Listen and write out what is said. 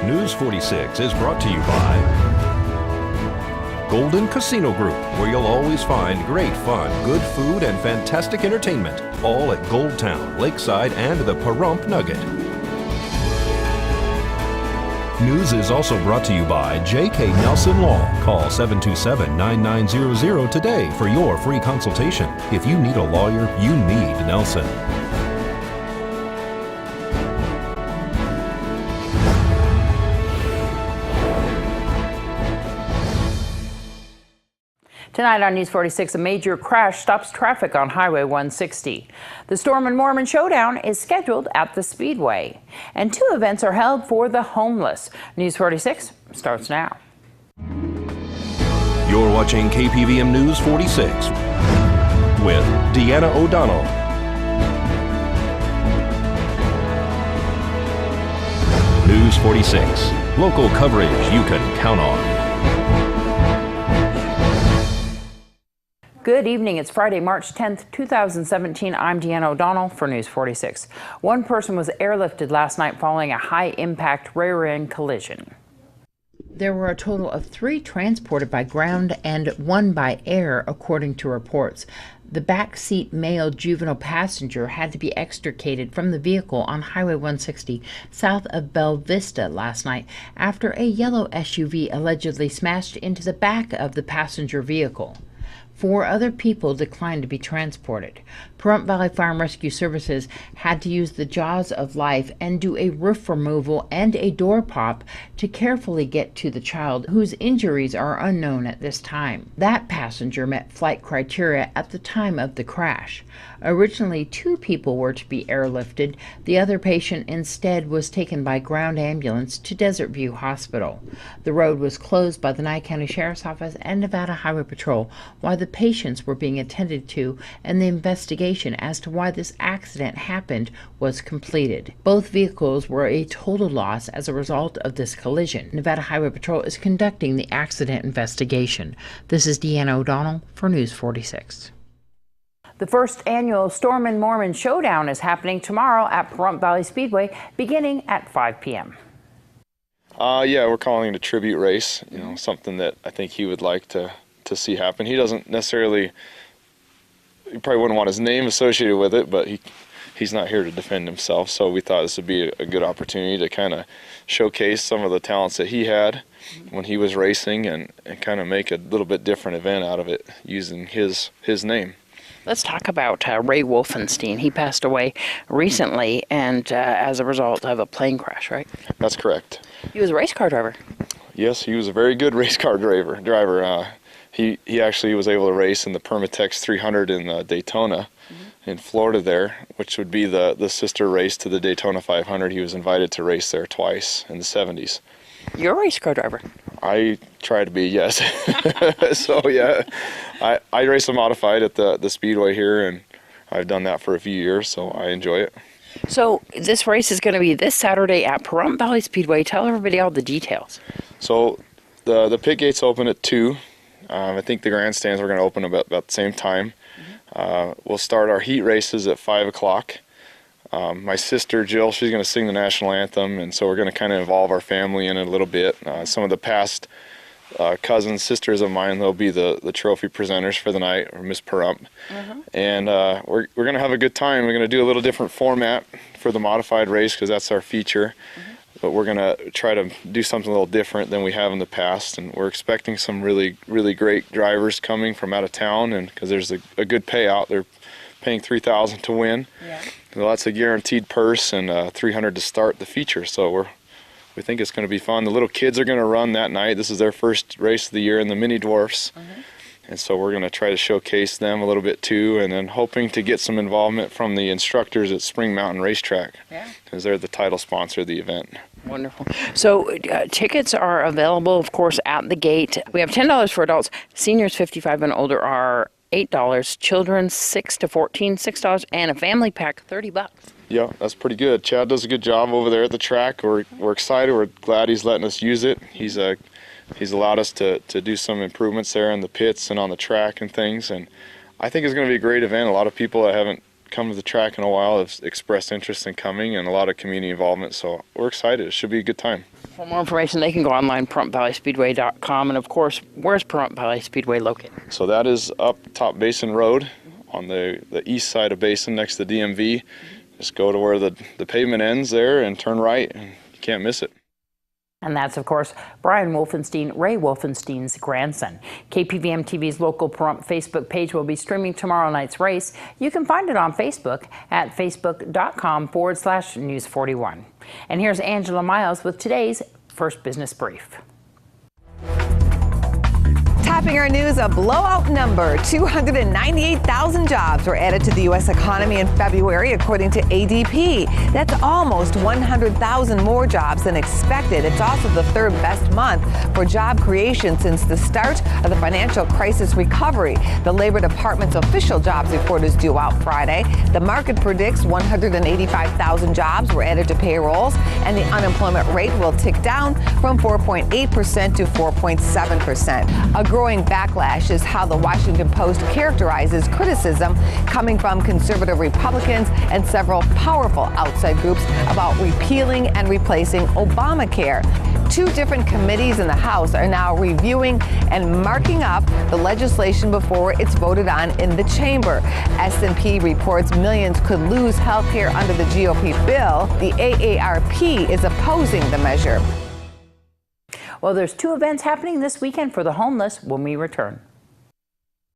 News 46 is brought to you by Golden Casino Group, where you'll always find great fun, good food, and fantastic entertainment, all at Gold Town, Lakeside, and the Pahrump Nugget. News is also brought to you by J.K. Nelson Law. Call 727-9900 today for your free consultation. If you need a lawyer, you need Nelson. Tonight on News 46, a major crash stops traffic on Highway 160. The Stormin Mormon Showdown is scheduled at the Speedway. And 2 events are held for the homeless. News 46 starts now. You're watching KPVM News 46 with Deanna O'Donnell. News 46, local coverage you can count on. Good evening. It's Friday, March 10th, 2017. I'm Deanna O'Donnell for News 46. One person was airlifted last night following a high-impact rear-end collision. There were a total of 3 transported by ground and 1 by air, according to reports. The backseat male juvenile passenger had to be extricated from the vehicle on Highway 160 south of Belle Vista last night after a yellow SUV allegedly smashed into the back of the passenger vehicle. 4 other people declined to be transported. Pahrump Valley Fire and Rescue Services had to use the jaws of life and do a roof removal and a door pop to carefully get to the child, whose injuries are unknown at this time. That passenger met flight criteria at the time of the crash. Originally, 2 people were to be airlifted. The other patient instead was taken by ground ambulance to Desert View Hospital. The road was closed by the Nye County Sheriff's Office and Nevada Highway Patrol while the patients were being attended to, and the investigation as to why this accident happened was completed. Both vehicles were a total loss as a result of this collision. Nevada Highway Patrol is conducting the accident investigation. This is Deanna O'Donnell for News 46. The first annual Stormin Mormon Showdown is happening tomorrow at Pahrump Valley Speedway, beginning at 5 p.m. Yeah, we're calling it a tribute race, something that I think he would like to see happen. He doesn't necessarily, he probably wouldn't want his name associated with it, but he's not here to defend himself, so we thought this would be a good opportunity to kind of showcase some of the talents that he had when he was racing and kind of make a little bit different event out of it using his name. Let's talk about Ray Wolfenstein. He passed away recently and as a result of a plane crash, right? That's correct. He was a race car driver. Yes, he was a very good race car driver. He actually was able to race in the Permatex 300 in Daytona in Florida there, which would be the sister race to the Daytona 500. He was invited to race there twice in the 70s. You're a race car driver. I try to be, yes. So yeah, I race a modified at the Speedway here, and I've done that for a few years, so I enjoy it. So this race is going to be this Saturday at Pahrump Valley Speedway. Tell everybody all the details. So the pit gates open at 2. I think the grandstands are going to open about the same time. We'll start our heat races at 5 o'clock. My sister Jill, she's going to sing the national anthem, and so we're going to kind of involve our family in it a little bit. Some of the past cousins, sisters of mine, they'll be the trophy presenters for the night, or Miss Pahrump. And we're going to have a good time. We're going to do a little different format for the modified race because that's our feature. But we're going to try to do something a little different than we have in the past, and we're expecting some really, really great drivers coming from out of town, and because there's a good payout. They're paying $3,000 to win. Yeah. So that's a guaranteed purse, and $300 to start the feature. So we think it's going to be fun. The little kids are going to run that night. This is their first race of the year in the mini dwarfs. And so we're going to try to showcase them a little bit too, and then hoping to get some involvement from the instructors at Spring Mountain Racetrack, because they're the title sponsor of the event. Wonderful. So tickets are available, of course, at the gate. We have $10 for adults. Seniors 55 and older are $8. Children 6 to 14, $6, and a family pack $30. Yeah, that's pretty good. Chad does a good job over there at the track. We're excited. We're glad he's letting us use it. He's allowed us to do some improvements there in the pits and on the track and things, and I think it's going to be a great event. A lot of people that haven't come to the track in a while have expressed interest in coming, and a lot of community involvement, so we're excited. It should be a good time. For more information, they can go online, PahrumPValleySpeedway.com. And of course, where's Pahrump Valley Speedway located? So that is up top Basin Road on the east side of Basin next to the DMV. Just go to where the pavement ends there and turn right, and you can't miss it. And that's, of course, Brian Wolfenstein, Ray Wolfenstein's grandson. KPVM TV's local Pahrump Facebook page will be streaming tomorrow night's race. You can find it on Facebook at facebook.com/News41. And here's Angela Miles with today's First Business Brief. Topping our news, a blowout number. 298,000 jobs were added to the U.S. economy in February, according to ADP. That's almost 100,000 more jobs than expected. It's also the third best month for job creation since the start of the financial crisis recovery. The Labor Department's official jobs report is due out Friday. The market predicts 185,000 jobs were added to payrolls, and the unemployment rate will tick down from 4.8% to 4.7%. A growing backlash is how the Washington Post characterizes criticism coming from conservative Republicans and several powerful outside groups about repealing and replacing Obamacare. Two different committees in the House are now reviewing and marking up the legislation before it's voted on in the chamber. S&P reports millions could lose health care under the GOP bill. The AARP is opposing the measure. Well, there's two events happening this weekend for the homeless when we return.